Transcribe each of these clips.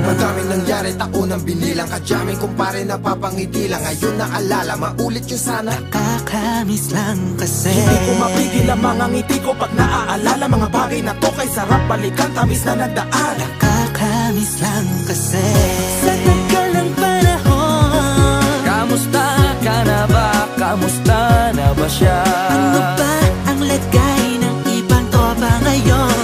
Madaming nangyari, taunang binilang, kadyaming kumpare napapangiti lang. Ngayon naalala, maulit yung sana. Nakakamiss lang kasi hindi ko mapigil ang mga ngiti ko pag naaalala. Mga bagay na to kay sarap balikan, tamis na nagdaan. Nakakamiss lang kasi sa tagal ng panahon. Kamusta ka na ba? Kamusta na ba siya? Ano ba ang lagay ng ibang tropa ngayon?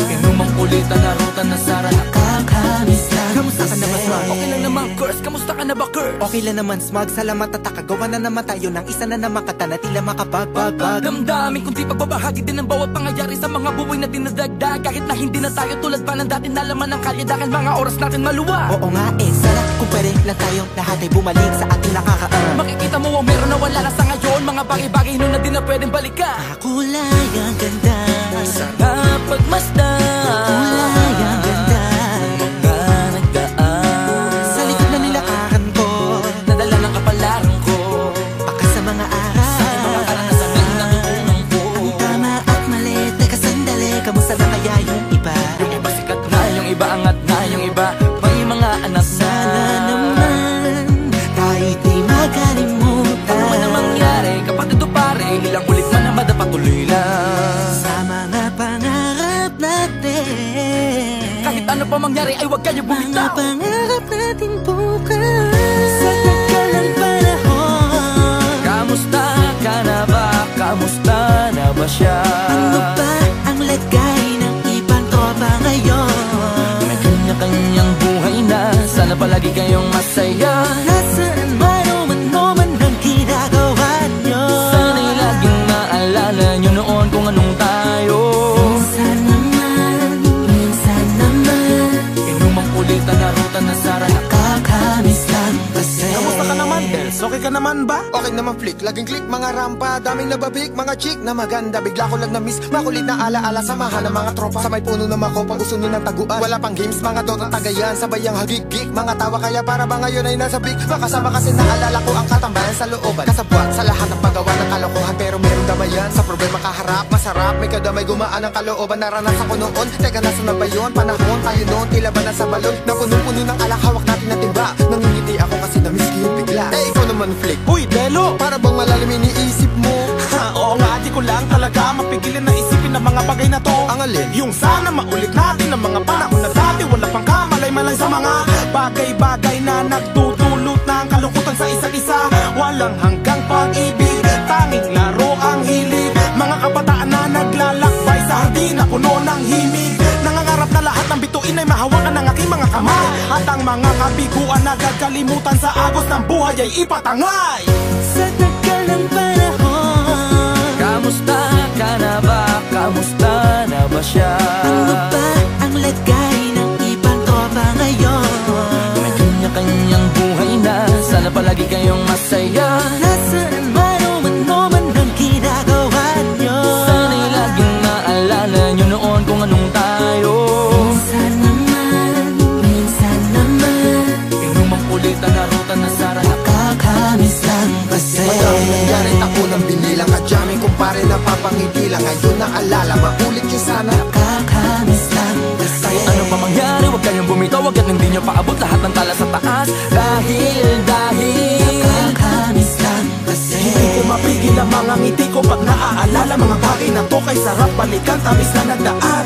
Inumang ulitan na ruta na sara. Nakakamiss lang. Kamusta ka na ba, Smug? Okay lang naman, Curse. Kamusta ka na ba, Curse? Okay lang naman, Smug. Salamat at nakagawa na naman tayo ng isa na naman kata na tila makabagbag. Damdamin kundi pagbabahagi din ng bawat pangyayari sa mga buhay na dinadagdag. Kahit na hindi na tayo tulad pa ng dati, nalaman ng kalye dahil mga oras natin maluwa. Oo nga sana kung pwede lang tayo lahat ay bumalik sa ating nakakaan. Makikita mo ang meron na wala na sa ngayon. Mga bagay-bagay nun na di na pwedeng balikan. Kulay ang ganda, sarap pagmasdan. kulay ang ganda. Mga nagdaan Sa likod na nilakaran ko, nadala ng kapalaran ko. baka sa mga aral, Sa aking mga karanasan na natutunan ko. ang tama at mali. Teka sandali, kamusta na kaya yung iba? Yung iba sikat na, yung iba angat na, yung iba may mga anak na. Sana naman tayo di makalimutan. Ano man ang mangyari, kapatid o pare, ilang ulit man na madapatuloy lang. Sa mga pangarap natin, Kahit ano pa mangyari ay huwag kayo mga bumitaw. pangarap natin bukas. Sa tagal ng panahon, Kamusta ka na ba? Kamusta na ba siya? ano ba ang lagay ng ibang tropa ngayon? May kanya-kanyang buhay na, sana palagi kayong masaya. Nasaan man o man ang ginagawa nyo? Sana'y laging maalala nyo noon kung anong tayo. Minsan naman Inumang ulitan na ruta na sara. nakakamiss lang kasi. Kamusta ka naman, Dels? Okay ka naman ba? Okay naman flick, laging click, mga rampa, daming nababik, mga chick na maganda. Bigla ko lang na-miss, makulit na alaala, samahan ng mga tropa. Sa may puno na makopa, gusto nyo ng taguan. Wala pang games, mga dotang tagayan, sabayang hagig-gig. Mga tawa kaya para ba ngayon ay nasa big. Makasama kasi naalala ko ang katambayan sa looban. Kasabwat sa lahat ng paggawa ng kalokohan, pero merong damayan. Sa problema kaharap, masarap, may kadamay gumaan ang kalooban. Naranasan ko noon, teka nasa na ba yun? Panahon tayo noon, tila ba nasa balon? Na punong-puno ng alak, hawak natin ng timba. Nangingiti ako kasi na-miss ko yung bigla. Eh, ikaw naman flick, Uy, Delo! para bang malalim iniisip mo? Ha, oo nga, di ko lang talaga mapigilin na isipin ang mga bagay na to. Ang alin? Yung sana maulit natin ang mga panahon na dati. Wala pang kamalay-malay sa mga bagay-bagay na nagdudulot ng kalungkutan sa isa't isa. Walang hanggang pag-ibig, tanging laro ang hilig. Mga kabataan na naglalakbay sa hardin na puno ng himig. Nangangarap na lahat ng bituin ay mahawakan ng aking mga kamay. At ang mga kabiguan na gagalimutan sa agos ng buhay ay ipatangay. Sa tagal ng panahon, Kamusta ka na ba? Kamusta na ba siya? ano ba ang lagay ng ibang tropa ngayon? May kanya-kanyang buhay na, sana palagi kayong masaya. Nasaan man o man ang ginagawa nyo? Sana'y laging maalala nyo noon kung anong tayo. Minsan naman Inumang ulitan na ruta na sara. nakakamiss lang kasi. Madaming nangyari, taunang binilang, kadyaming kumpare napapangiti lang. Ngayon naalala, maulit yung sana. Nakakamiss lang kasi. Kahit ano pa mangyari, huwag kayong bumitaw. Huwag yan hindi nyo paabot lahat ng tala sa taas. Dahil Nakakamiss lang kasi. Hindi ko mapigil ang mga ngiti ko pag naaalala. Mga bagay na to kay sarap balikan, tamis na nagdaan.